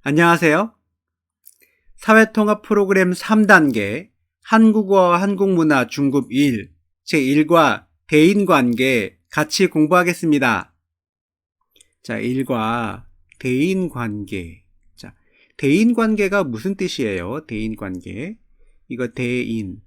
안녕하세요. 사회통합 프로그램 3단계 한국어와 한국문화 중급 1 제1과 대인관계 같이 공부하겠습니다. 자, 1과 대인관계. 자, 대인관계가 무슨 뜻이에요? 대인관계. 이거 대인.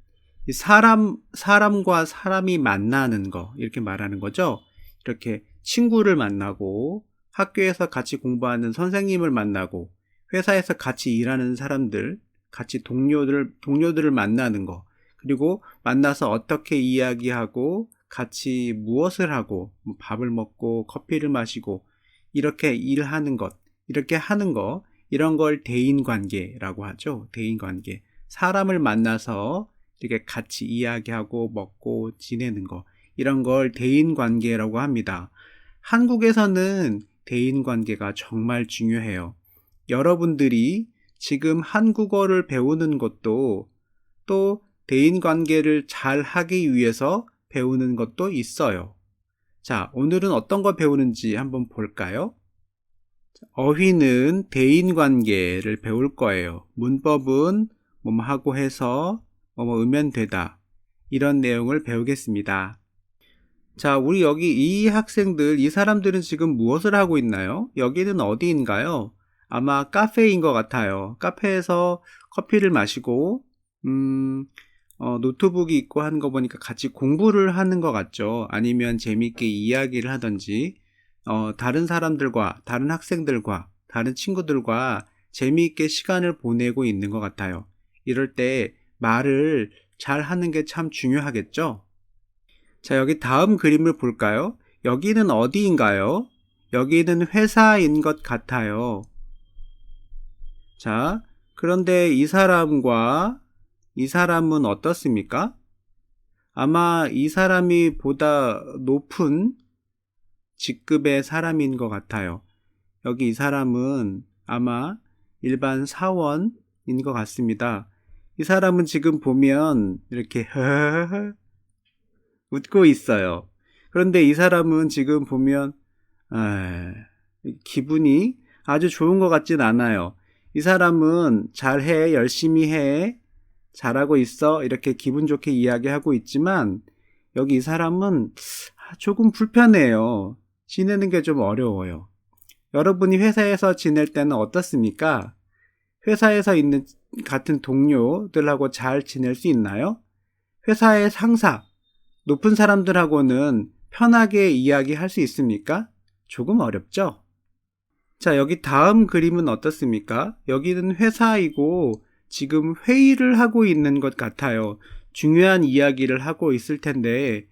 사람과 사람이 만나는 거, 이렇게 말하는 거죠. 이렇게 친구를 만나고 학교에서 같이 공부하는 선생님을 만나고 회사에서 같이 일하는 사람들, 같이 동료들을 만나는 거, 그리고 만나서 어떻게 이야기하고 같이 무엇을 하고 밥을 먹고 커피를 마시고 이렇게 일하는 것, 이렇게 하는 거, 이런 걸 대인관계라고 하죠. 대인관계. 사람을 만나서 이렇게 같이 이야기하고 먹고 지내는 거, 이런 걸 대인관계라고 합니다. 한국에서는 대인관계가 정말 중요해요. 여러분들이 지금 한국어를 배우는 것도 또 대인관계를 잘 하기 위해서 배우는 것도 있어요. 자, 오늘은 어떤 거 배우는지 한번 볼까요? 어휘는 대인관계를 배울 거예요. 문법은 뭐하고 해서 뭐뭐 으면 되다. 이런 내용을 배우겠습니다. 자, 우리 여기 이 학생들, 이 사람들은 지금 무엇을 하고 있나요? 여기는 어디인가요? 아마 카페인 것 같아요. 카페에서 커피를 마시고 노트북이 있고 하는 거 보니까 같이 공부를 하는 것 같죠. 아니면 재미있게 이야기를 하든지 다른 사람들과, 다른 학생들과, 다른 친구들과 재미있게 시간을 보내고 있는 것 같아요. 이럴 때 말을 잘 하는 게 참 중요하겠죠? 자, 여기 다음 그림을 볼까요? 여기는 어디인가요? 여기는 회사인 것 같아요. 자, 그런데 이 사람과 이 사람은 어떻습니까? 아마 이 사람이 보다 높은 직급의 사람인 것 같아요. 여기 이 사람은 아마 일반 사원인 것 같습니다. 이 사람은 지금 보면 이렇게 웃고 있어요. 그런데 이 사람은 지금 보면 기분이 아주 좋은 것 같진 않아요. 이 사람은 잘해, 열심히 해, 잘하고 있어, 이렇게 기분 좋게 이야기하고 있지만 여기 이 사람은 조금 불편해요. 지내는 게 좀 어려워요. 여러분이 회사에서 지낼 때는 어떻습니까? 회사에서 있는 같은 동료들하고 잘 지낼 수 있나요? 회사의 상사, 높은 사람들하고는 편하게 이야기할 수 있습니까? 조금 어렵죠? 자, 여기 다음 그림은 어떻습니까? 여기는 회사이고 지금 회의를 하고 있는 것 같아요. 중요한 이야기를 하고 있을 텐데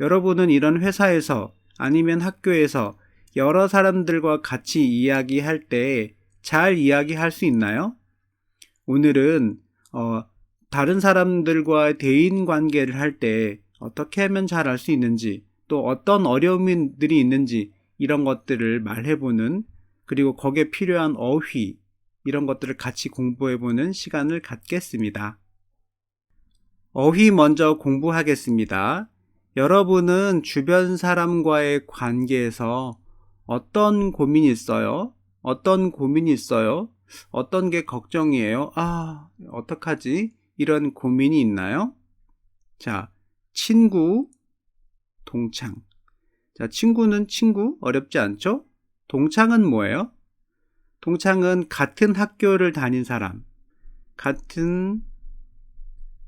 여러분은 이런 회사에서 아니면 학교에서 여러 사람들과 같이 이야기할 때 잘 이야기할 수 있나요? 오늘은 다른 사람들과 대인관계를 할 때 어떻게 하면 잘 알 수 있는지, 또 어떤 어려움들이 있는지 이런 것들을 말해보는, 그리고 거기에 필요한 어휘 이런 것들을 같이 공부해보는 시간을 갖겠습니다. 어휘 먼저 공부하겠습니다. 여러분은 주변 사람과의 관계에서 어떤 고민이 있어요? 어떤 고민이 있어요? 어떤 게 걱정이에요? 어떡하지? 이런 고민이 있나요? 자, 친구, 동창. 자, 친구는 친구, 어렵지 않죠? 동창은 뭐예요? 동창은 같은 학교를 다닌 사람, 같은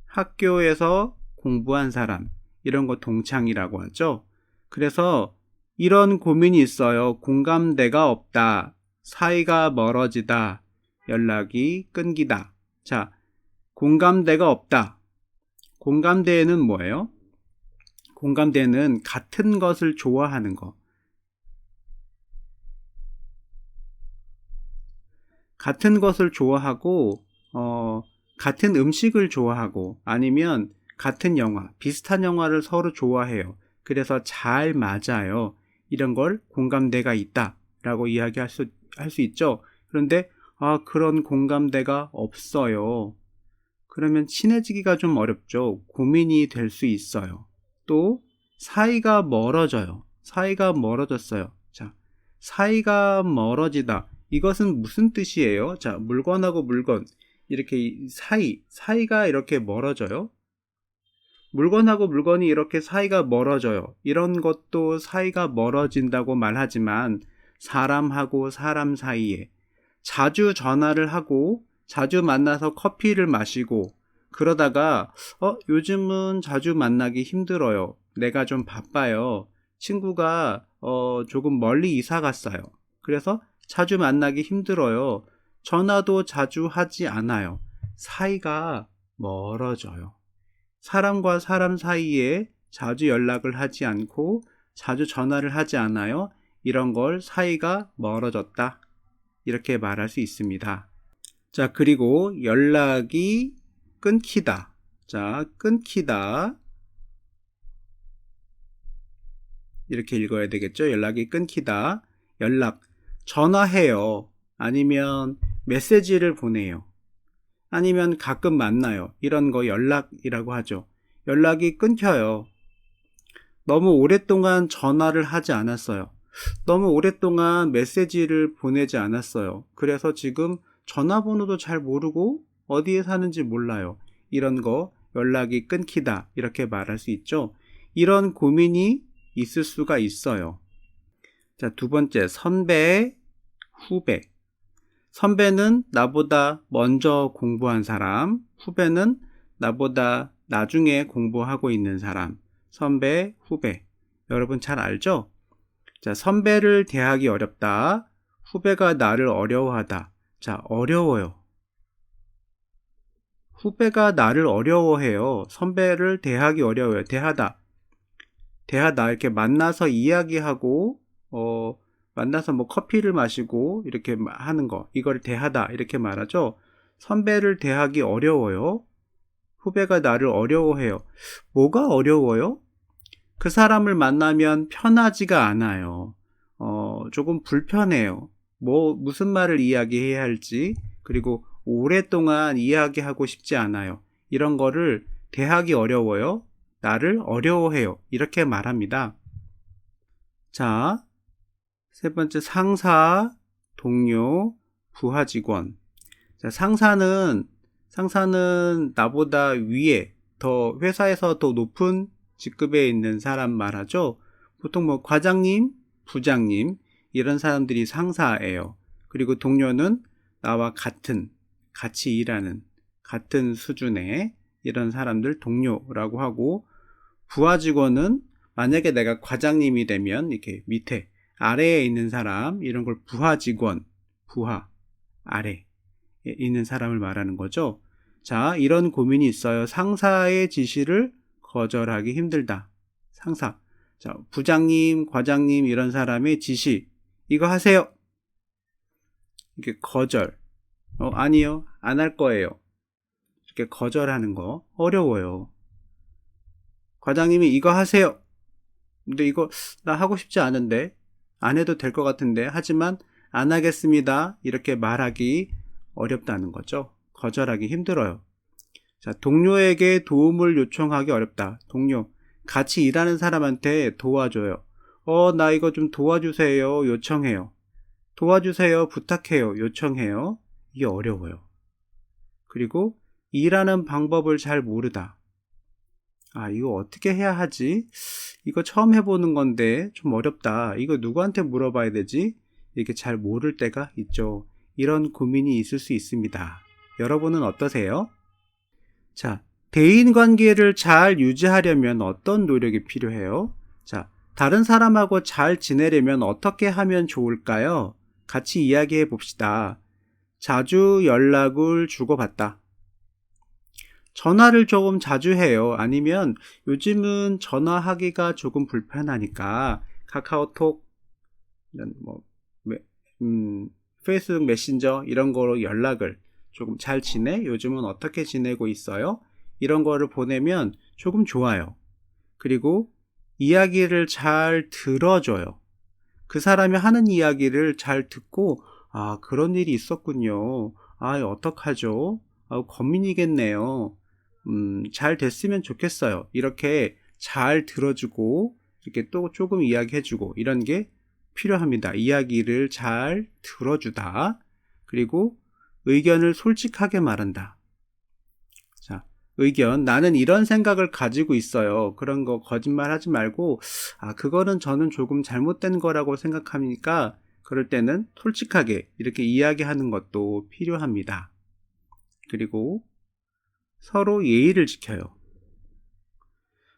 학교에서 공부한 사람, 이런 거 동창이라고 하죠. 그래서 이런 고민이 있어요. 공감대가 없다, 사이가 멀어지다, 연락이 끊기다. 자, 공감대가 없다. 공감대는 뭐예요? 공감대는 같은 것을 좋아하는 거. 같은 것을 좋아하고 같은 음식을 좋아하고 아니면 같은 영화, 비슷한 영화를 서로 좋아해요. 그래서 잘 맞아요. 이런 걸 공감대가 있다라고 이야기할 수 있죠. 그런데 그런 공감대가 없어요. 그러면 친해지기가 좀 어렵죠. 고민이 될 수 있어요. 또 사이가 멀어져요. 사이가 멀어졌어요. 자, 사이가 멀어지다. 이것은 무슨 뜻이에요? 자, 물건하고 물건 이렇게 사이가 이렇게 멀어져요. 물건하고 물건이 이렇게 사이가 멀어져요. 이런 것도 사이가 멀어진다고 말하지만 사람하고 사람 사이에 자주 전화를 하고 자주 만나서 커피를 마시고 그러다가 요즘은 자주 만나기 힘들어요. 내가 좀 바빠요. 친구가 조금 멀리 이사 갔어요. 그래서 자주 만나기 힘들어요. 전화도 자주 하지 않아요. 사이가 멀어져요. 사람과 사람 사이에 자주 연락을 하지 않고 자주 전화를 하지 않아요. 이런 걸 사이가 멀어졌다. 이렇게 말할 수 있습니다. 자, 그리고 연락이 끊기다. 자, 끊기다. 이렇게 읽어야 되겠죠? 연락이 끊기다. 연락, 전화해요. 아니면 메시지를 보내요. 아니면 가끔 만나요. 이런 거 연락이라고 하죠. 연락이 끊겨요. 너무 오랫동안 전화를 하지 않았어요. 너무 오랫동안 메시지를 보내지 않았어요. 그래서 지금 전화번호도 잘 모르고 어디에 사는지 몰라요. 이런 거 연락이 끊기다. 이렇게 말할 수 있죠. 이런 고민이 있을 수가 있어요. 자, 두 번째, 선배, 후배. 선배는 나보다 먼저 공부한 사람, 후배는 나보다 나중에 공부하고 있는 사람. 선배, 후배. 여러분 잘 알죠? 자, 선배를 대하기 어렵다. 후배가 나를 어려워하다. 자, 어려워요. 후배가 나를 어려워해요. 선배를 대하기 어려워요. 대하다. 이렇게 만나서 이야기하고, 만나서 뭐 커피를 마시고 이렇게 하는 거. 이걸 대하다. 이렇게 말하죠. 선배를 대하기 어려워요. 후배가 나를 어려워해요. 뭐가 어려워요? 그 사람을 만나면 편하지가 않아요. 조금 불편해요. 무슨 말을 이야기해야 할지, 그리고 오랫동안 이야기하고 싶지 않아요. 이런 거를 대하기 어려워요. 나를 어려워해요. 이렇게 말합니다. 자, 세 번째, 상사, 동료, 부하 직원. 자, 상사는 나보다 위에, 회사에서 더 높은 직급에 있는 사람 말하죠. 보통 뭐 과장님, 부장님 이런 사람들이 상사예요. 그리고 동료는 나와 같이 일하는 같은 수준의 이런 사람들 동료라고 하고, 부하 직원은 만약에 내가 과장님이 되면 이렇게 밑에 아래에 있는 사람, 이런 걸 부하 직원, 아래에 있는 사람을 말하는 거죠. 자, 이런 고민이 있어요. 상사의 지시를 거절하기 힘들다. 상사. 자, 부장님, 과장님 이런 사람의 지시. 이거 하세요. 이게 거절. 아니요. 안 할 거예요. 이렇게 거절하는 거 어려워요. 과장님이 이거 하세요. 근데 이거 나 하고 싶지 않은데, 안 해도 될 것 같은데, 하지만 안 하겠습니다. 이렇게 말하기 어렵다는 거죠. 거절하기 힘들어요. 자, 동료에게 도움을 요청하기 어렵다. 동료, 같이 일하는 사람한테 도와줘요. 나 이거 좀 도와주세요. 요청해요. 도와주세요. 부탁해요. 요청해요. 이게 어려워요. 그리고 일하는 방법을 잘 모르다. 이거 어떻게 해야 하지? 이거 처음 해보는 건데 좀 어렵다. 이거 누구한테 물어봐야 되지? 이렇게 잘 모를 때가 있죠. 이런 고민이 있을 수 있습니다. 여러분은 어떠세요? 자, 대인관계를 잘 유지하려면 어떤 노력이 필요해요? 자, 다른 사람하고 잘 지내려면 어떻게 하면 좋을까요? 같이 이야기해 봅시다. 자주 연락을 주고받다. 전화를 조금 자주 해요. 아니면 요즘은 전화하기가 조금 불편하니까 카카오톡, 페이스북 메신저 이런 거로 연락을 조금 잘 지내? 요즘은 어떻게 지내고 있어요? 이런 거를 보내면 조금 좋아요. 그리고 이야기를 잘 들어줘요. 그 사람이 하는 이야기를 잘 듣고, 그런 일이 있었군요. 어떡하죠? 고민이겠네요. 잘 됐으면 좋겠어요. 이렇게 잘 들어주고, 이렇게 또 조금 이야기해주고, 이런 게 필요합니다. 이야기를 잘 들어주다. 그리고 의견을 솔직하게 말한다. 자, 의견. 나는 이런 생각을 가지고 있어요. 그런 거 거짓말 하지 말고, 그거는 저는 조금 잘못된 거라고 생각하니까, 그럴 때는 솔직하게 이렇게 이야기하는 것도 필요합니다. 그리고 서로 예의를 지켜요.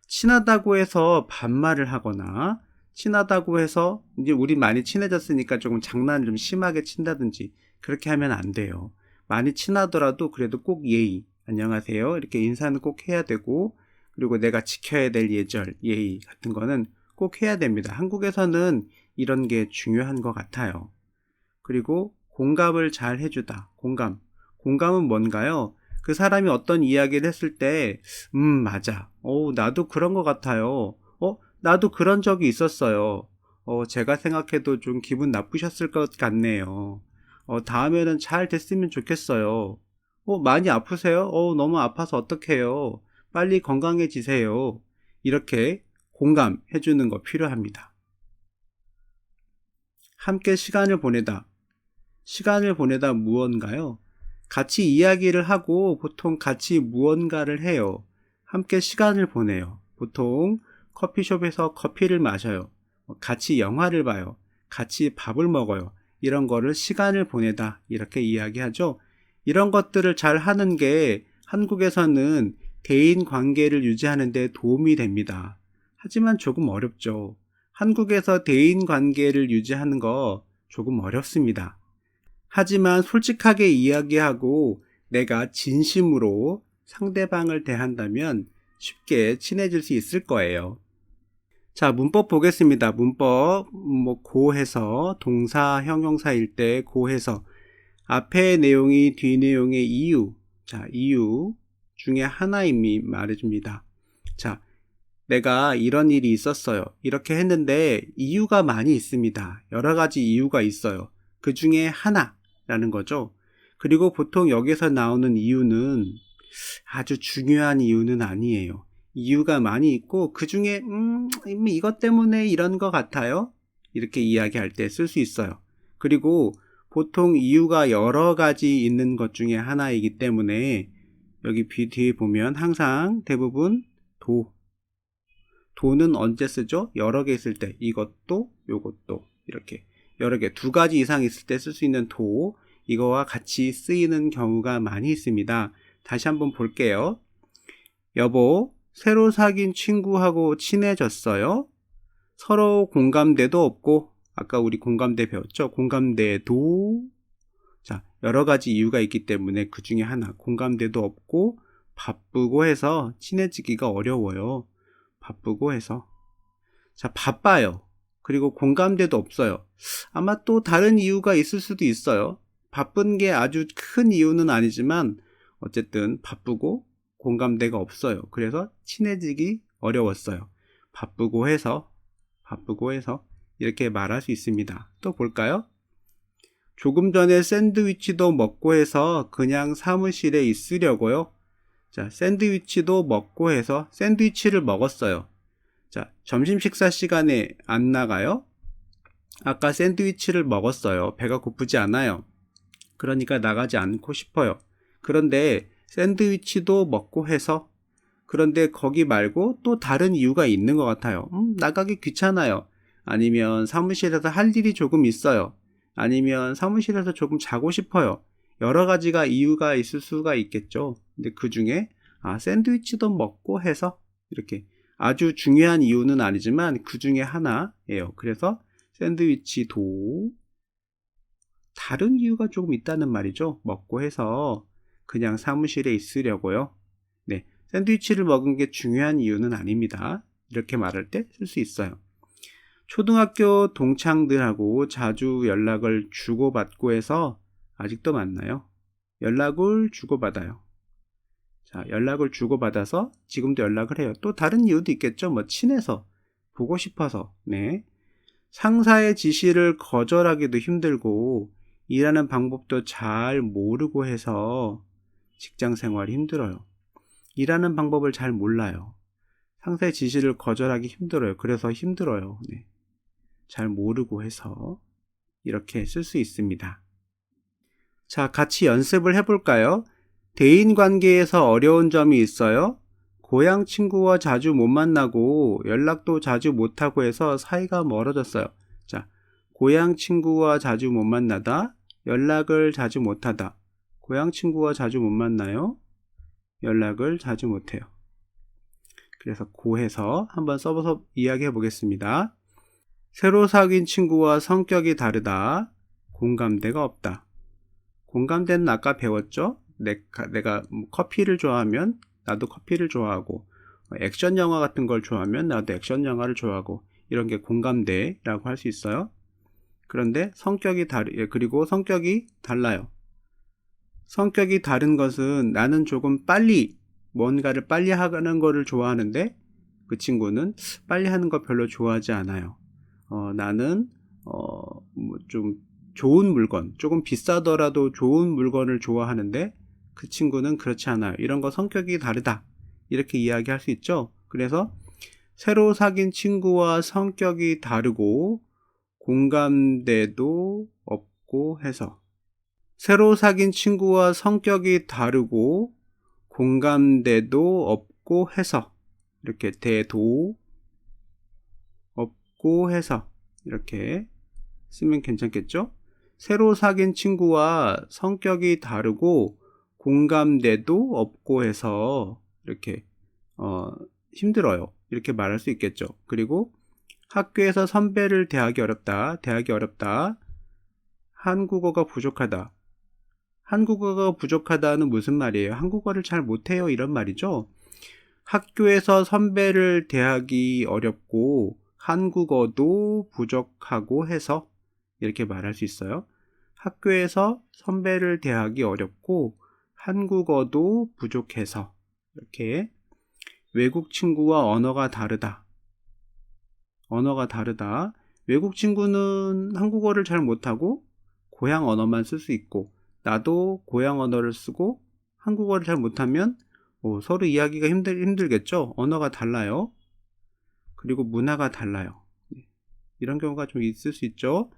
친하다고 해서 반말을 하거나, 친하다고 해서 이제 우리 많이 친해졌으니까 조금 장난을 좀 심하게 친다든지 그렇게 하면 안 돼요. 많이 친하더라도 그래도 꼭 예의, 안녕하세요 이렇게 인사는 꼭 해야 되고, 그리고 내가 지켜야 될 예절, 예의 같은 거는 꼭 해야 됩니다. 한국에서는 이런 게 중요한 것 같아요. 그리고 공감을 잘 해주다. 공감은 뭔가요? 그 사람이 어떤 이야기를 했을 때 맞아. 나도 그런 것 같아요. 나도 그런 적이 있었어요. 제가 생각해도 좀 기분 나쁘셨을 것 같네요. 다음에는 잘 됐으면 좋겠어요. 많이 아프세요? 너무 아파서 어떡해요? 빨리 건강해지세요. 이렇게 공감해주는 거 필요합니다. 함께 시간을 보내다. 시간을 보내다 무언가요? 같이 이야기를 하고 보통 같이 무언가를 해요. 함께 시간을 보내요. 보통 커피숍에서 커피를 마셔요. 같이 영화를 봐요. 같이 밥을 먹어요. 이런 거를 시간을 보내다 이렇게 이야기하죠. 이런 것들을 잘 하는 게 한국에서는 대인 관계를 유지하는 데 도움이 됩니다. 하지만 조금 어렵죠. 한국에서 대인 관계를 유지하는 거 조금 어렵습니다. 하지만 솔직하게 이야기하고 내가 진심으로 상대방을 대한다면 쉽게 친해질 수 있을 거예요. 자, 문법 보겠습니다. 문법, 고해서, 동사, 형용사일 때 고해서, 앞에 내용이 뒤 내용의 이유, 자, 이유 중에 하나임이 말해줍니다. 자, 내가 이런 일이 있었어요. 이렇게 했는데 이유가 많이 있습니다. 여러 가지 이유가 있어요. 그 중에 하나라는 거죠. 그리고 보통 여기서 나오는 이유는 아주 중요한 이유는 아니에요. 이유가 많이 있고 그 중에 이것 때문에 이런 것 같아요. 이렇게 이야기할 때 쓸 수 있어요. 그리고 보통 이유가 여러 가지 있는 것 중에 하나이기 때문에 여기 뒤에 보면 항상 대부분 도는 언제 쓰죠? 여러 개 있을 때 이것도 요것도 이렇게 여러 개 두 가지 이상 있을 때 쓸 수 있는 도 이거와 같이 쓰이는 경우가 많이 있습니다. 다시 한번 볼게요. 여보, 새로 사귄 친구하고 친해졌어요? 서로 공감대도 없고 아까 우리 공감대 배웠죠? 공감대도 자 여러 가지 이유가 있기 때문에 그 중에 하나 공감대도 없고 바쁘고 해서 친해지기가 어려워요. 바쁘고 해서 자 바빠요. 그리고 공감대도 없어요. 아마 또 다른 이유가 있을 수도 있어요. 바쁜 게 아주 큰 이유는 아니지만 어쨌든 바쁘고 공감대가 없어요. 그래서 친해지기 어려웠어요. 바쁘고 해서 이렇게 말할 수 있습니다. 또 볼까요? 조금 전에 샌드위치도 먹고 해서 그냥 사무실에 있으려고요. 자, 샌드위치도 먹고 해서 샌드위치를 먹었어요. 자, 점심 식사 시간에 안 나가요? 아까 샌드위치를 먹었어요. 배가 고프지 않아요. 그러니까 나가지 않고 싶어요. 그런데 샌드위치도 먹고 해서 그런데 거기 말고 또 다른 이유가 있는 것 같아요. 나가기 귀찮아요. 아니면 사무실에서 할 일이 조금 있어요. 아니면 사무실에서 조금 자고 싶어요. 여러 가지가 이유가 있을 수가 있겠죠. 근데 그 중에 샌드위치도 먹고 해서 이렇게 아주 중요한 이유는 아니지만 그 중에 하나예요. 그래서 샌드위치도 다른 이유가 조금 있다는 말이죠. 먹고 해서 그냥 사무실에 있으려고요. 네, 샌드위치를 먹은 게 중요한 이유는 아닙니다. 이렇게 말할 때 쓸 수 있어요. 초등학교 동창들하고 자주 연락을 주고받고 해서 아직도 만나요. 연락을 주고받아요. 자, 연락을 주고받아서 지금도 연락을 해요. 또 다른 이유도 있겠죠. 친해서, 보고 싶어서. 네. 상사의 지시를 거절하기도 힘들고 일하는 방법도 잘 모르고 해서 직장 생활이 힘들어요. 일하는 방법을 잘 몰라요. 상사의 지시를 거절하기 힘들어요. 그래서 힘들어요. 네. 잘 모르고 해서 이렇게 쓸 수 있습니다. 자, 같이 연습을 해볼까요? 대인관계에서 어려운 점이 있어요. 고향 친구와 자주 못 만나고 연락도 자주 못하고 해서 사이가 멀어졌어요. 자, 고향 친구와 자주 못 만나다, 연락을 자주 못하다. 고향 친구와 자주 못 만나요. 연락을 자주 못해요. 그래서 고해서 한번 써서 이야기해 보겠습니다. 새로 사귄 친구와 성격이 다르다. 공감대가 없다. 공감대는 아까 배웠죠? 내가 커피를 좋아하면 나도 커피를 좋아하고, 액션 영화 같은 걸 좋아하면 나도 액션 영화를 좋아하고, 이런 게 공감대라고 할 수 있어요. 그런데 그리고 성격이 달라요. 성격이 다른 것은 나는 조금 뭔가를 빨리 하는 거를 좋아하는데 그 친구는 빨리 하는 거 별로 좋아하지 않아요. 나는 좀 좋은 물건, 조금 비싸더라도 좋은 물건을 좋아하는데 그 친구는 그렇지 않아요. 이런 거 성격이 다르다. 이렇게 이야기할 수 있죠. 그래서 새로 사귄 친구와 성격이 다르고 공감대도 없고 해서, 새로 사귄 친구와 성격이 다르고 공감대도 없고 해서, 이렇게 대도 없고 해서 이렇게 쓰면 괜찮겠죠? 새로 사귄 친구와 성격이 다르고 공감대도 없고 해서 이렇게 힘들어요. 이렇게 말할 수 있겠죠. 그리고 학교에서 선배를 대하기 어렵다. 한국어가 부족하다. 한국어가 부족하다는 무슨 말이에요? 한국어를 잘 못해요, 이런 말이죠. 학교에서 선배를 대하기 어렵고 한국어도 부족하고 해서 이렇게 말할 수 있어요. 학교에서 선배를 대하기 어렵고 한국어도 부족해서, 이렇게. 외국 친구와 언어가 다르다. 외국 친구는 한국어를 잘 못하고 고향 언어만 쓸 수 있고, 나도 고향 언어를 쓰고 한국어를 잘 못하면 서로 이야기가 힘들겠죠. 언어가 달라요. 그리고 문화가 달라요. 이런 경우가 좀 있을 수 있죠.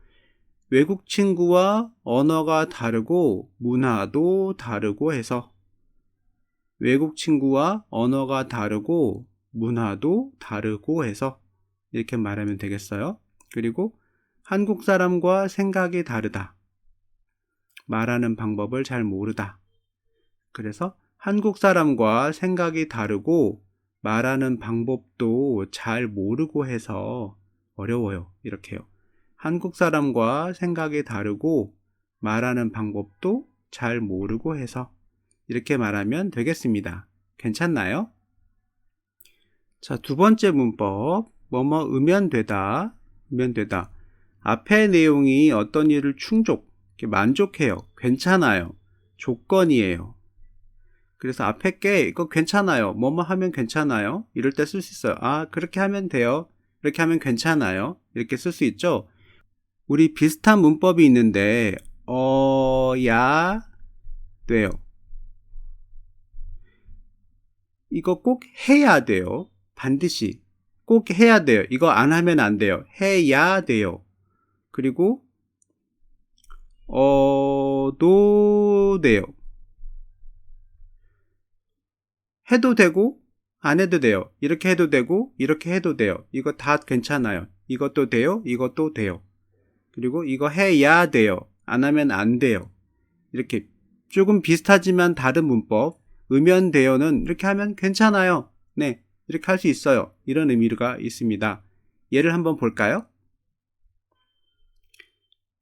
외국 친구와 언어가 다르고 문화도 다르고 해서, 외국 친구와 언어가 다르고 문화도 다르고 해서 이렇게 말하면 되겠어요. 그리고 한국 사람과 생각이 다르다. 말하는 방법을 잘 모르다. 그래서 한국 사람과 생각이 다르고 말하는 방법도 잘 모르고 해서 어려워요. 이렇게요. 한국 사람과 생각이 다르고 말하는 방법도 잘 모르고 해서 이렇게 말하면 되겠습니다. 괜찮나요? 자, 두 번째 문법. 의면되다. 앞의 내용이 어떤 일을 만족해요. 괜찮아요. 조건이에요. 그래서 앞에 게 이거 괜찮아요. 하면 괜찮아요. 이럴 때 쓸 수 있어요. 그렇게 하면 돼요. 이렇게 하면 괜찮아요. 이렇게 쓸 수 있죠. 우리 비슷한 문법이 있는데 돼요. 이거 꼭 해야 돼요. 반드시 꼭 해야 돼요. 이거 안 하면 안 돼요. 해야 돼요. 그리고 도 돼요. 해도 되고 안 해도 돼요. 이렇게 해도 되고 이렇게 해도 돼요. 이거 다 괜찮아요. 이것도 돼요. 이것도 돼요. 그리고 이거 해야 돼요. 안 하면 안 돼요. 이렇게 조금 비슷하지만 다른 문법. 의면되어는 이렇게 하면 괜찮아요. 네, 이렇게 할 수 있어요. 이런 의미가 있습니다. 예를 한번 볼까요?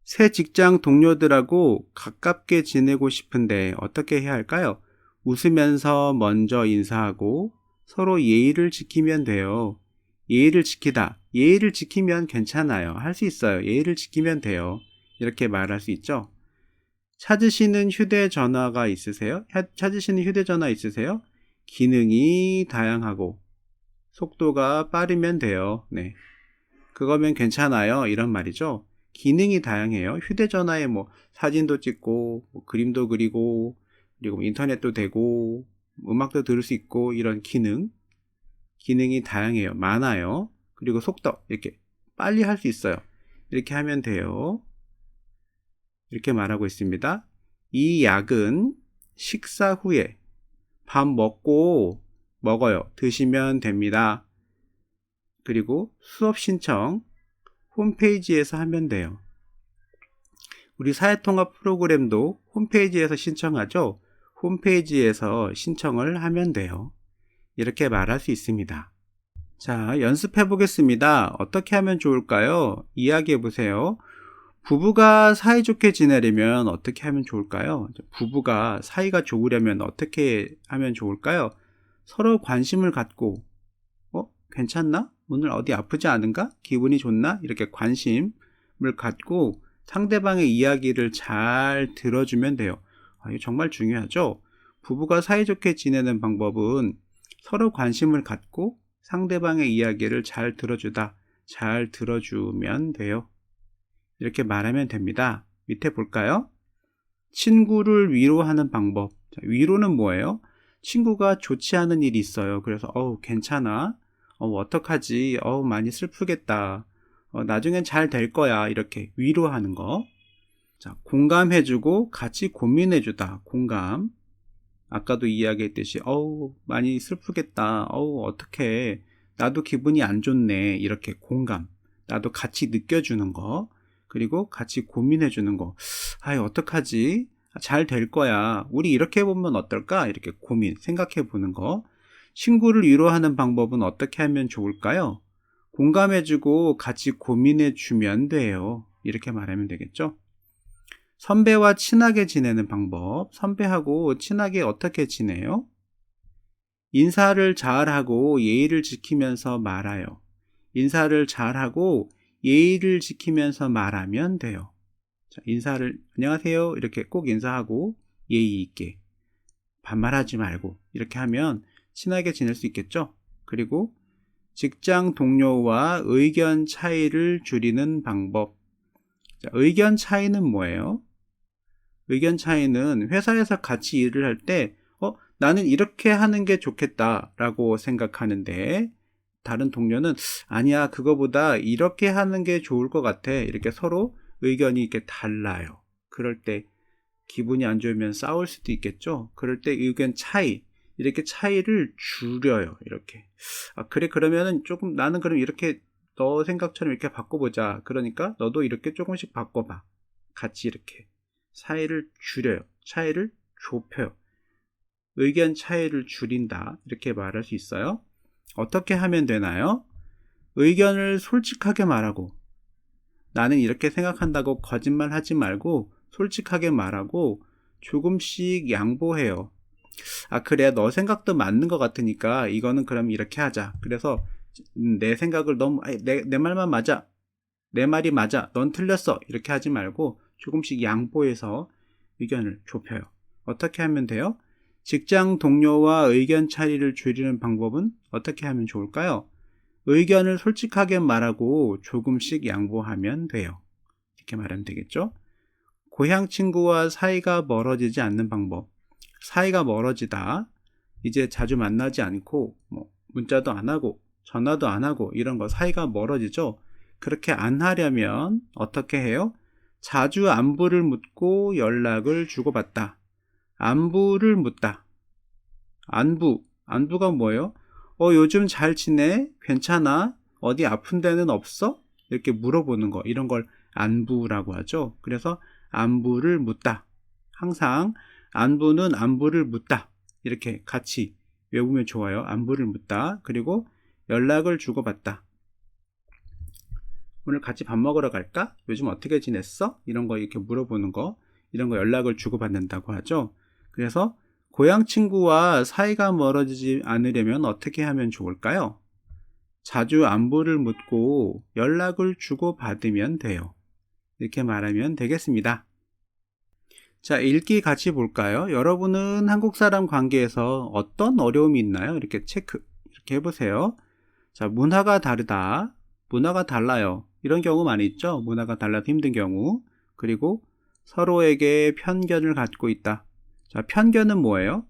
새 직장 동료들하고 가깝게 지내고 싶은데 어떻게 해야 할까요? 웃으면서 먼저 인사하고 서로 예의를 지키면 돼요. 예의를 지키면 괜찮아요. 할 수 있어요. 예의를 지키면 돼요. 이렇게 말할 수 있죠. 찾으시는 휴대전화 있으세요? 기능이 다양하고 속도가 빠르면 돼요. 네, 그거면 괜찮아요. 이런 말이죠. 기능이 다양해요. 휴대전화에 사진도 찍고 그림도 그리고 그리고 인터넷도 되고 음악도 들을 수 있고, 이런 기능이 다양해요. 많아요. 그리고 속도 이렇게 빨리 할 수 있어요. 이렇게 하면 돼요. 이렇게 말하고 있습니다. 이 약은 식사 후에 밥 먹고 먹어요. 드시면 됩니다. 그리고 수업 신청 홈페이지에서 하면 돼요. 우리 사회통합 프로그램도 홈페이지에서 신청하죠. 홈페이지에서 신청을 하면 돼요. 이렇게 말할 수 있습니다. 자, 연습해 보겠습니다. 어떻게 하면 좋을까요? 이야기해 보세요. 부부가 사이좋게 지내려면 어떻게 하면 좋을까요? 부부가 사이가 좋으려면 어떻게 하면 좋을까요? 서로 관심을 갖고, 괜찮나? 오늘 어디 아프지 않은가? 기분이 좋나? 이렇게 관심을 갖고 상대방의 이야기를 잘 들어주면 돼요. 이거 정말 중요하죠? 부부가 사이좋게 지내는 방법은 서로 관심을 갖고 상대방의 이야기를 잘 들어주면 돼요. 이렇게 말하면 됩니다. 밑에 볼까요? 친구를 위로하는 방법. 자, 위로는 뭐예요? 친구가 좋지 않은 일이 있어요. 그래서 괜찮아. 어떡하지? 많이 슬프겠다. 나중엔 잘 될 거야. 이렇게 위로하는 거. 자, 공감해주고 같이 고민해주다. 공감. 아까도 이야기했듯이 많이 슬프겠다. 어떡해. 나도 기분이 안 좋네. 이렇게 공감. 나도 같이 느껴주는 거. 그리고 같이 고민해주는 거. 어떡하지? 잘 될 거야. 우리 이렇게 해보면 어떨까? 이렇게 고민, 생각해보는 거. 친구를 위로하는 방법은 어떻게 하면 좋을까요? 공감해주고 같이 고민해주면 돼요. 이렇게 말하면 되겠죠? 선배와 친하게 지내는 방법. 선배하고 친하게 어떻게 지내요? 인사를 잘하고 예의를 지키면서 말아요. 인사를 잘하고 예의를 지키면서 말하면 돼요. 자, 인사를 안녕하세요 이렇게 꼭 인사하고 예의 있게 반말하지 말고 이렇게 하면 친하게 지낼 수 있겠죠. 그리고 직장 동료와 의견 차이를 줄이는 방법. 자, 의견 차이는 뭐예요? 의견 차이는 회사에서 같이 일을 할 때 나는 이렇게 하는 게 좋겠다 라고 생각하는데 다른 동료는 아니야 그거보다 이렇게 하는 게 좋을 것 같아. 이렇게 서로 의견이 이렇게 달라요. 그럴 때 기분이 안 좋으면 싸울 수도 있겠죠. 그럴 때 의견 차이 이렇게 차이를 줄여요. 이렇게 그래 그러면은 조금 나는 그럼 이렇게 너 생각처럼 이렇게 바꿔보자. 그러니까 너도 이렇게 조금씩 바꿔봐. 같이 이렇게 차이를 줄여요. 차이를 좁혀요. 의견 차이를 줄인다. 이렇게 말할 수 있어요. 어떻게 하면 되나요? 의견을 솔직하게 말하고 나는 이렇게 생각한다고 거짓말 하지 말고 솔직하게 말하고 조금씩 양보해요. 그래 너 생각도 맞는 것 같으니까 이거는 그럼 이렇게 하자. 그래서 내 생각을 너무 내 말만 맞아. 내 말이 맞아. 넌 틀렸어. 이렇게 하지 말고 조금씩 양보해서 의견을 좁혀요. 어떻게 하면 돼요? 직장 동료와 의견 차이를 줄이는 방법은 어떻게 하면 좋을까요? 의견을 솔직하게 말하고 조금씩 양보하면 돼요. 이렇게 말하면 되겠죠? 고향 친구와 사이가 멀어지지 않는 방법. 사이가 멀어지다. 이제 자주 만나지 않고 문자도 안 하고 전화도 안 하고 이런 거 사이가 멀어지죠? 그렇게 안 하려면 어떻게 해요? 자주 안부를 묻고 연락을 주고받다. 안부를 묻다. 안부가 뭐예요? 요즘 잘 지내? 괜찮아? 어디 아픈 데는 없어? 이렇게 물어보는 거. 이런 걸 안부라고 하죠. 그래서 안부를 묻다. 항상 안부는 안부를 묻다. 이렇게 같이 외우면 좋아요. 안부를 묻다. 그리고 연락을 주고받다. 오늘 같이 밥 먹으러 갈까? 요즘 어떻게 지냈어? 이런 거 이렇게 물어보는 거. 이런 거 연락을 주고받는다고 하죠. 그래서 고향 친구와 사이가 멀어지지 않으려면 어떻게 하면 좋을까요? 자주 안부를 묻고 연락을 주고받으면 돼요. 이렇게 말하면 되겠습니다. 자, 읽기 같이 볼까요? 여러분은 한국 사람 관계에서 어떤 어려움이 있나요? 이렇게 이렇게 해보세요. 자, 문화가 다르다. 문화가 달라요. 이런 경우 많이 있죠? 문화가 달라서 힘든 경우. 그리고 서로에게 편견을 갖고 있다. 자, 편견은 뭐예요?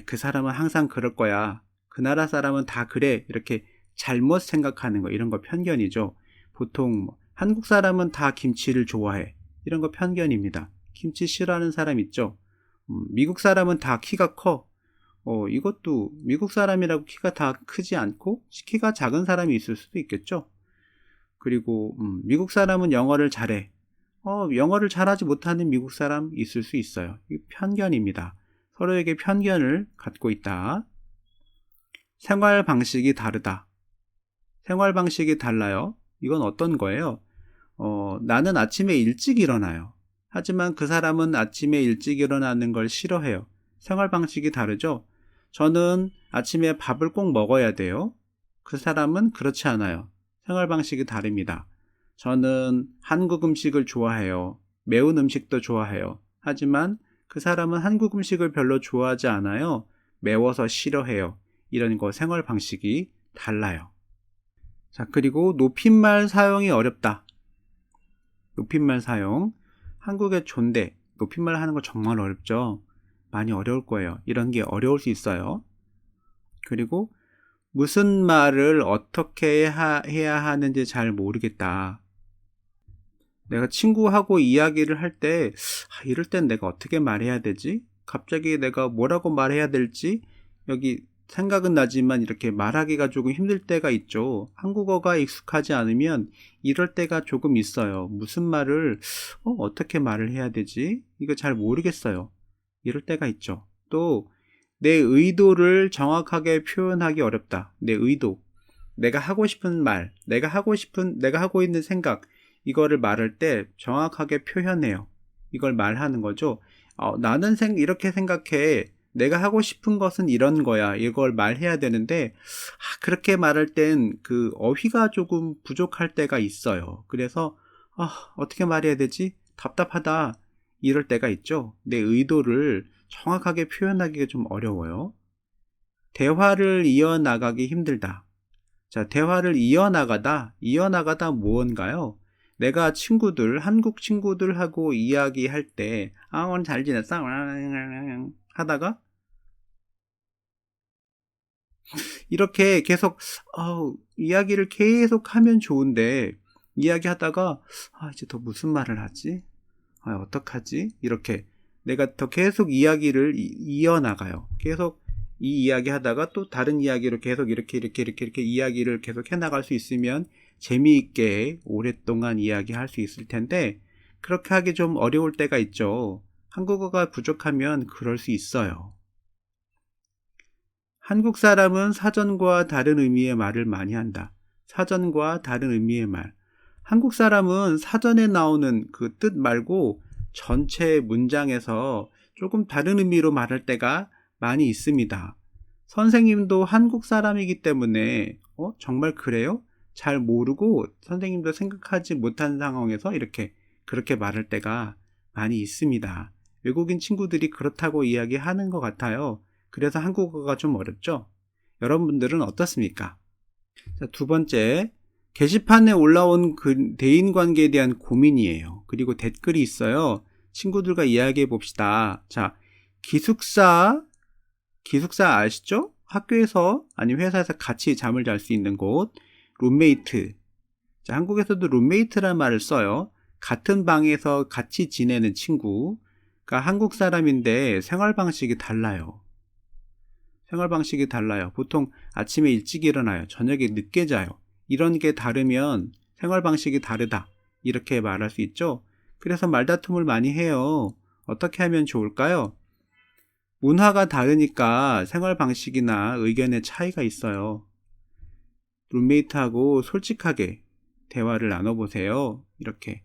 그 사람은 항상 그럴 거야. 그 나라 사람은 다 그래. 이렇게 잘못 생각하는 거, 이런 거 편견이죠. 보통 한국 사람은 다 김치를 좋아해. 이런 거 편견입니다. 김치 싫어하는 사람 있죠? 미국 사람은 다 키가 커. 이것도 미국 사람이라고 키가 다 크지 않고 키가 작은 사람이 있을 수도 있겠죠? 그리고 미국 사람은 영어를 잘해. 영어를 잘하지 못하는 미국 사람 있을 수 있어요. 이 편견입니다. 서로에게 편견을 갖고 있다. 생활 방식이 다르다. 생활 방식이 달라요. 이건 어떤 거예요? 나는 아침에 일찍 일어나요. 하지만 그 사람은 아침에 일찍 일어나는 걸 싫어해요. 생활 방식이 다르죠? 저는 아침에 밥을 꼭 먹어야 돼요. 그 사람은 그렇지 않아요. 생활 방식이 다릅니다. 저는 한국 음식을 좋아해요. 매운 음식도 좋아해요. 하지만 그 사람은 한국 음식을 별로 좋아하지 않아요. 매워서 싫어해요. 이런 거 생활 방식이 달라요. 자, 그리고 높임말 사용이 어렵다. 높임말 사용. 한국의 존대, 높임말 하는 거 정말 어렵죠? 많이 어려울 거예요. 이런 게 어려울 수 있어요. 그리고 무슨 말을 어떻게 해야 하는지 잘 모르겠다. 내가 친구하고 이야기를 할 때, 이럴 땐 내가 어떻게 말해야 되지? 갑자기 내가 뭐라고 말해야 될지, 여기 생각은 나지만 이렇게 말하기가 조금 힘들 때가 있죠. 한국어가 익숙하지 않으면 이럴 때가 조금 있어요. 무슨 말을 어떻게 말을 해야 되지? 이거 잘 모르겠어요. 이럴 때가 있죠. 또 내 의도를 정확하게 표현하기 어렵다. 내 의도, 내가 하고 싶은 말, 내가 하고 있는 생각, 이거를 말할 때 정확하게 표현해요. 이걸 말하는 거죠. 나는 이렇게 생각해. 내가 하고 싶은 것은 이런 거야. 이걸 말해야 되는데 그렇게 말할 땐 그 어휘가 조금 부족할 때가 있어요. 그래서 어떻게 말해야 되지? 답답하다. 이럴 때가 있죠. 내 의도를 정확하게 표현하기가 좀 어려워요. 대화를 이어나가기 힘들다. 자, 대화를 이어나가다 무언가요? 내가 한국 친구들하고 이야기할 때 오늘 잘 지냈어? 하다가 이렇게 계속 이야기를 계속 하면 좋은데 이야기하다가 이제 더 무슨 말을 하지? 어떡하지? 이렇게 내가 더 계속 이야기를 이어나가요. 계속 이 이야기 하다가 또 다른 이야기로 계속 이렇게 이야기를 계속 해나갈 수 있으면 재미있게 오랫동안 이야기할 수 있을 텐데 그렇게 하기 좀 어려울 때가 있죠. 한국어가 부족하면 그럴 수 있어요. 한국 사람은 사전과 다른 의미의 말을 많이 한다. 사전과 다른 의미의 말. 한국 사람은 사전에 나오는 그 뜻 말고 전체 문장에서 조금 다른 의미로 말할 때가 많이 있습니다. 선생님도 한국 사람이기 때문에 정말 그래요? 잘 모르고 선생님도 생각하지 못한 상황에서 그렇게 말할 때가 많이 있습니다. 외국인 친구들이 그렇다고 이야기하는 것 같아요. 그래서 한국어가 좀 어렵죠? 여러분들은 어떻습니까? 자, 두 번째, 게시판에 올라온 대인관계에 대한 고민이에요. 그리고 댓글이 있어요. 친구들과 이야기해 봅시다. 자, 기숙사 아시죠? 학교에서 아니면 회사에서 같이 잠을 잘 수 있는 곳, 룸메이트. 자, 한국에서도 룸메이트라는 말을 써요. 같은 방에서 같이 지내는 친구가 한국 사람인데 생활 방식이 달라요. 보통 아침에 일찍 일어나요. 저녁에 늦게 자요. 이런 게 다르면 생활 방식이 다르다. 이렇게 말할 수 있죠. 그래서 말다툼을 많이 해요. 어떻게 하면 좋을까요? 문화가 다르니까 생활 방식이나 의견의 차이가 있어요. 룸메이트하고 솔직하게 대화를 나눠보세요. 이렇게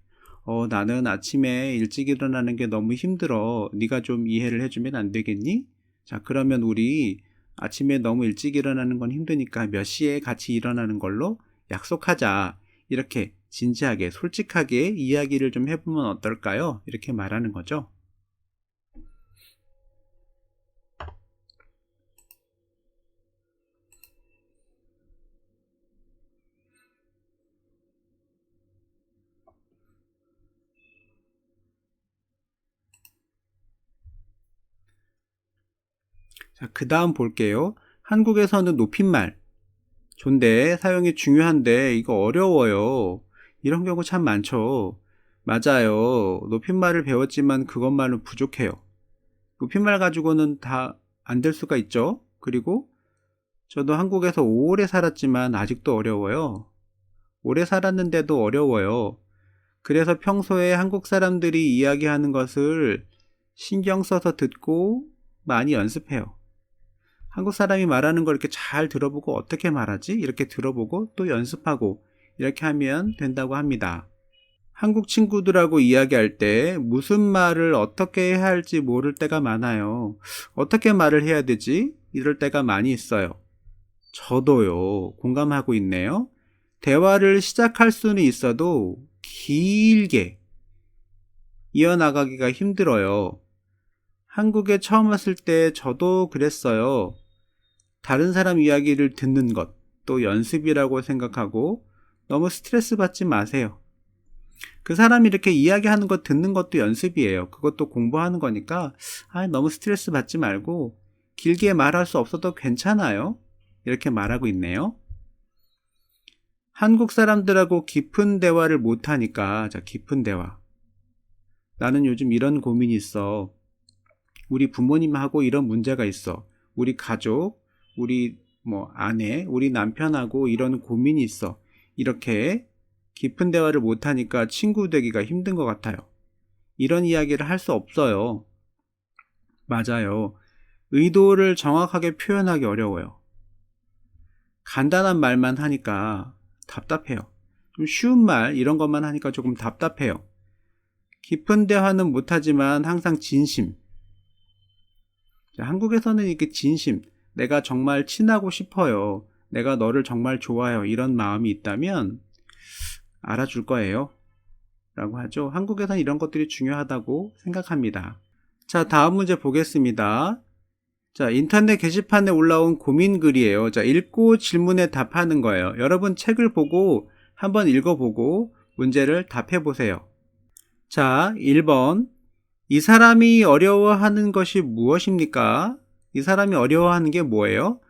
나는 아침에 일찍 일어나는 게 너무 힘들어. 네가 좀 이해를 해주면 안 되겠니? 자, 그러면 우리 아침에 너무 일찍 일어나는 건 힘드니까 몇 시에 같이 일어나는 걸로 약속하자. 이렇게 진지하게 솔직하게 이야기를 좀 해보면 어떨까요? 이렇게 말하는 거죠. 자, 그 다음 볼게요. 한국에서는 높임말, 존대 사용이 중요한데 이거 어려워요. 이런 경우 참 많죠. 맞아요. 높임말을 배웠지만 그것만은 부족해요. 높임말 가지고는 다 안 될 수가 있죠. 그리고 저도 한국에서 오래 살았지만 아직도 어려워요. 오래 살았는데도 어려워요. 그래서 평소에 한국 사람들이 이야기하는 것을 신경 써서 듣고 많이 연습해요. 한국 사람이 말하는 걸 이렇게 잘 들어보고 어떻게 말하지? 이렇게 들어보고 또 연습하고 이렇게 하면 된다고 합니다. 한국 친구들하고 이야기할 때 무슨 말을 어떻게 해야 할지 모를 때가 많아요. 어떻게 말을 해야 되지? 이럴 때가 많이 있어요. 저도요. 공감하고 있네요. 대화를 시작할 수는 있어도 길게 이어나가기가 힘들어요. 한국에 처음 왔을 때 저도 그랬어요. 다른 사람 이야기를 듣는 것, 또 연습이라고 생각하고 너무 스트레스 받지 마세요. 그 사람이 이렇게 이야기하는 것 듣는 것도 연습이에요. 그것도 공부하는 거니까 너무 스트레스 받지 말고 길게 말할 수 없어도 괜찮아요. 이렇게 말하고 있네요. 한국 사람들하고 깊은 대화를 못하니까, 자, 깊은 대화. 나는 요즘 이런 고민이 있어. 우리 부모님하고 이런 문제가 있어. 우리 가족, 우리 아내, 우리 남편하고 이런 고민이 있어. 이렇게 깊은 대화를 못하니까 친구 되기가 힘든 것 같아요. 이런 이야기를 할 수 없어요. 맞아요. 의도를 정확하게 표현하기 어려워요. 간단한 말만 하니까 답답해요. 좀 쉬운 말 이런 것만 하니까 조금 답답해요. 깊은 대화는 못하지만 항상 진심. 자, 한국에서는 이렇게 진심, 내가 정말 친하고 싶어요. 내가 너를 정말 좋아해요. 이런 마음이 있다면 알아줄 거예요. 라고 하죠. 한국에서는 이런 것들이 중요하다고 생각합니다. 자, 다음 문제 보겠습니다. 자, 인터넷 게시판에 올라온 고민 글이에요. 자, 읽고 질문에 답하는 거예요. 여러분 책을 보고 한번 읽어보고 문제를 답해 보세요. 자, 1번. 이 사람이 어려워하는 것이 무엇입니까? 이 사람이 어려워하는 게 뭐예요?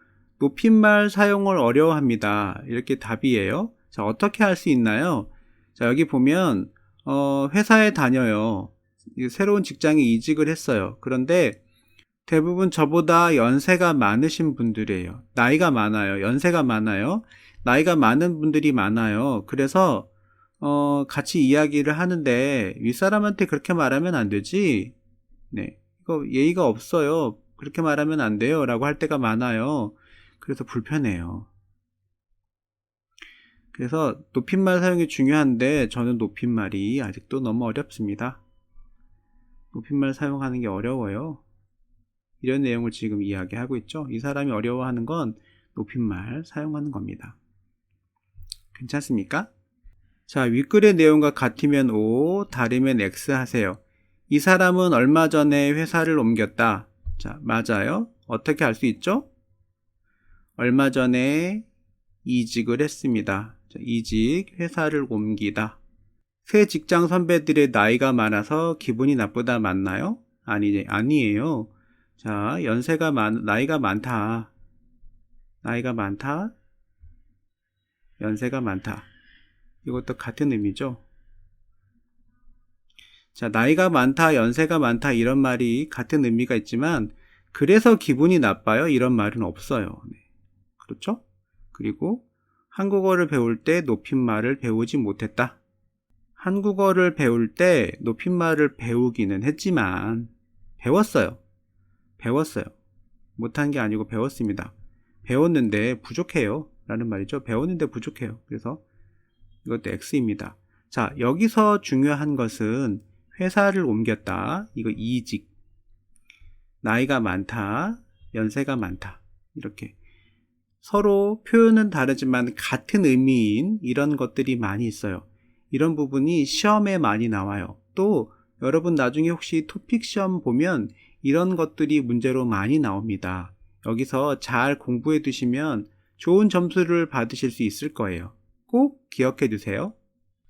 높임말 사용을 어려워합니다. 이렇게 답이에요. 자, 어떻게 할 수 있나요? 자, 여기 보면 회사에 다녀요. 새로운 직장에 이직을 했어요. 그런데 대부분 저보다 연세가 많으신 분들이에요. 나이가 많아요. 연세가 많아요. 나이가 많은 분들이 많아요. 그래서 같이 이야기를 하는데 윗사람한테 그렇게 말하면 안 되지. 네, 이거 예의가 없어요. 그렇게 말하면 안 돼요. 라고 할 때가 많아요. 그래서 불편해요. 그래서 높임말 사용이 중요한데 저는 높임말이 아직도 너무 어렵습니다. 높임말 사용하는 게 어려워요. 이런 내용을 지금 이야기하고 있죠. 이 사람이 어려워하는 건 높임말 사용하는 겁니다. 괜찮습니까? 자, 윗글의 내용과 같으면 O, 다르면 X 하세요. 이 사람은 얼마 전에 회사를 옮겼다. 자, 맞아요. 어떻게 알 수 있죠? 얼마 전에 이직을 했습니다. 자, 이직, 회사를 옮기다. 새 직장 선배들의 나이가 많아서 기분이 나쁘다 맞나요? 아니에요. 자, 나이가 많다. 나이가 많다. 연세가 많다. 이것도 같은 의미죠. 자, 나이가 많다, 연세가 많다 이런 말이 같은 의미가 있지만 그래서 기분이 나빠요? 이런 말은 없어요. 네. 그렇죠? 그리고 한국어를 배울 때 높임말을 배우지 못했다. 한국어를 배울 때 높임말을 배우기는 했지만 배웠어요. 못한 게 아니고 배웠습니다. 배웠는데 부족해요. 라는 말이죠. 배웠는데 부족해요. 그래서 이것도 X입니다. 자, 여기서 중요한 것은 회사를 옮겼다. 이거 이직. 나이가 많다. 연세가 많다. 이렇게. 서로 표현은 다르지만 같은 의미인 이런 것들이 많이 있어요. 이런 부분이 시험에 많이 나와요. 또 여러분 나중에 혹시 토픽 시험 보면 이런 것들이 문제로 많이 나옵니다. 여기서 잘 공부해 두시면 좋은 점수를 받으실 수 있을 거예요. 꼭 기억해 두세요.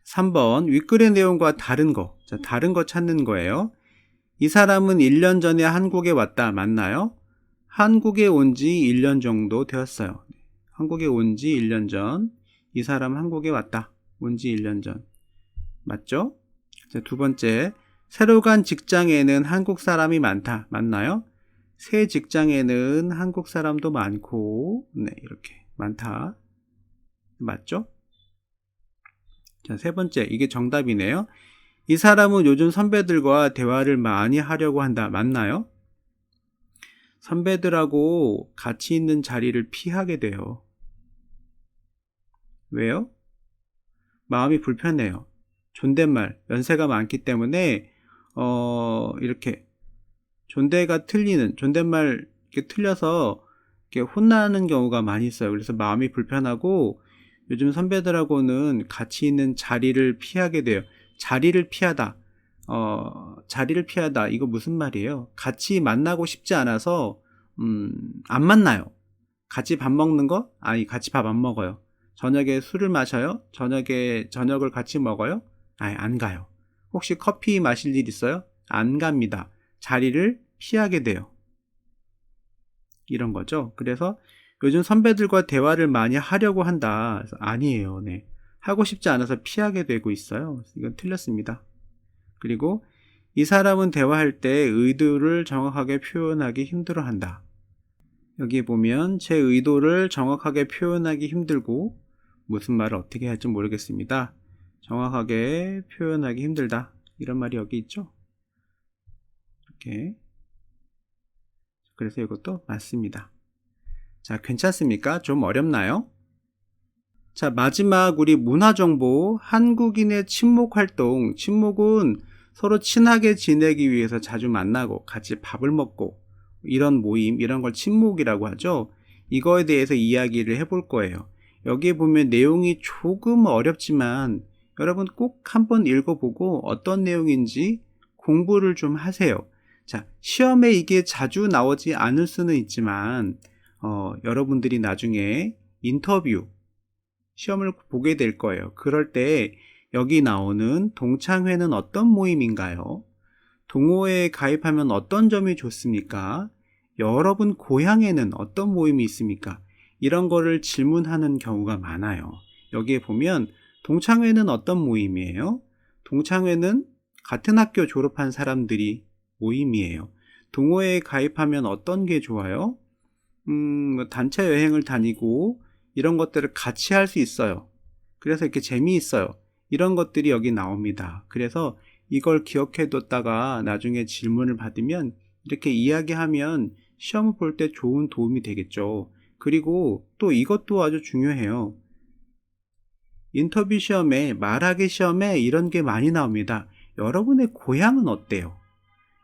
3번 윗글의 내용과 다른 거. 자, 다른 거 찾는 거예요. 이 사람은 1년 전에 한국에 왔다. 맞나요? 한국에 온 지 1년 정도 되었어요. 한국에 온 지 1년 전. 이 사람 한국에 왔다. 온 지 1년 전. 맞죠? 자, 두 번째, 새로 간 직장에는 한국 사람이 많다. 맞나요? 새 직장에는 한국 사람도 많고, 네, 이렇게 많다. 맞죠? 자, 세 번째, 이게 정답이네요. 이 사람은 요즘 선배들과 대화를 많이 하려고 한다. 맞나요? 선배들하고 같이 있는 자리를 피하게 돼요. 왜요? 마음이 불편해요. 존댓말, 연세가 많기 때문에 이렇게 존댓말 이렇게 틀려서 이렇게 혼나는 경우가 많이 있어요. 그래서 마음이 불편하고 요즘 선배들하고는 같이 있는 자리를 피하게 돼요. 자리를 피하다. 자리를 피하다. 이거 무슨 말이에요? 같이 만나고 싶지 않아서 안 만나요. 같이 밥 먹는 거? 아니, 같이 밥 안 먹어요. 저녁에 술을 마셔요? 저녁을 같이 먹어요? 아니, 안 가요. 혹시 커피 마실 일 있어요? 안 갑니다. 자리를 피하게 돼요. 이런 거죠. 그래서 요즘 선배들과 대화를 많이 하려고 한다. 그래서 아니에요. 네. 하고 싶지 않아서 피하게 되고 있어요. 이건 틀렸습니다. 그리고 이 사람은 대화할 때 의도를 정확하게 표현하기 힘들어한다. 여기 보면 제 의도를 정확하게 표현하기 힘들고 무슨 말을 어떻게 할지 모르겠습니다. 정확하게 표현하기 힘들다. 이런 말이 여기 있죠. 이렇게. 그래서 이것도 맞습니다. 자, 괜찮습니까? 좀 어렵나요? 자, 마지막 우리 문화정보, 한국인의 친목활동. 친목은 서로 친하게 지내기 위해서 자주 만나고 같이 밥을 먹고 이런 모임, 이런 걸 친목이라고 하죠. 이거에 대해서 이야기를 해볼 거예요. 여기에 보면 내용이 조금 어렵지만 여러분 꼭 한번 읽어보고 어떤 내용인지 공부를 좀 하세요. 자, 시험에 이게 자주 나오지 않을 수는 있지만 여러분들이 나중에 인터뷰 시험을 보게 될 거예요. 그럴 때 여기 나오는 동창회는 어떤 모임인가요? 동호회에 가입하면 어떤 점이 좋습니까? 여러분 고향에는 어떤 모임이 있습니까? 이런 거를 질문하는 경우가 많아요. 여기에 보면 동창회는 어떤 모임이에요? 동창회는 같은 학교 졸업한 사람들이 모임이에요. 동호회에 가입하면 어떤 게 좋아요? 단체 여행을 다니고 이런 것들을 같이 할 수 있어요. 그래서 이렇게 재미있어요. 이런 것들이 여기 나옵니다. 그래서 이걸 기억해 뒀다가 나중에 질문을 받으면 이렇게 이야기하면 시험을 볼 때 좋은 도움이 되겠죠. 그리고 또 이것도 아주 중요해요. 인터뷰 시험에, 말하기 시험에 이런 게 많이 나옵니다. 여러분의 고향은 어때요?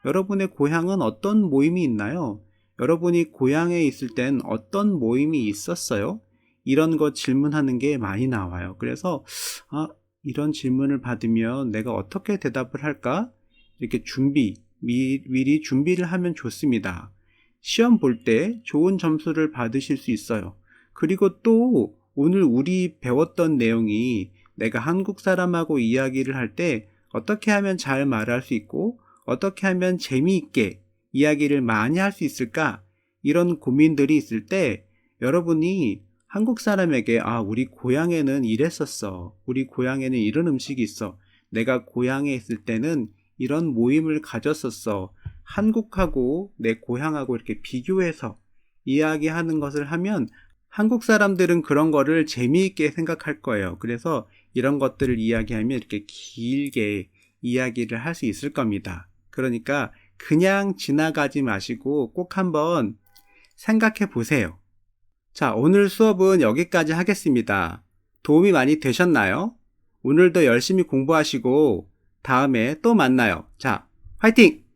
여러분의 고향은 어떤 모임이 있나요? 여러분이 고향에 있을 땐 어떤 모임이 있었어요? 이런 거 질문하는 게 많이 나와요. 그래서 이런 질문을 받으면 내가 어떻게 대답을 할까? 이렇게 미리 준비를 하면 좋습니다. 시험 볼 때 좋은 점수를 받으실 수 있어요. 그리고 또 오늘 우리 배웠던 내용이 내가 한국 사람하고 이야기를 할 때 어떻게 하면 잘 말할 수 있고 어떻게 하면 재미있게 이야기를 많이 할 수 있을까? 이런 고민들이 있을 때 여러분이 한국 사람에게 우리 고향에는 이랬었어. 우리 고향에는 이런 음식이 있어. 내가 고향에 있을 때는 이런 모임을 가졌었어. 한국하고 내 고향하고 이렇게 비교해서 이야기하는 것을 하면 한국 사람들은 그런 거를 재미있게 생각할 거예요. 그래서 이런 것들을 이야기하면 이렇게 길게 이야기를 할 수 있을 겁니다. 그러니까 그냥 지나가지 마시고 꼭 한번 생각해 보세요. 자, 오늘 수업은 여기까지 하겠습니다. 도움이 많이 되셨나요? 오늘도 열심히 공부하시고 다음에 또 만나요. 자, 화이팅!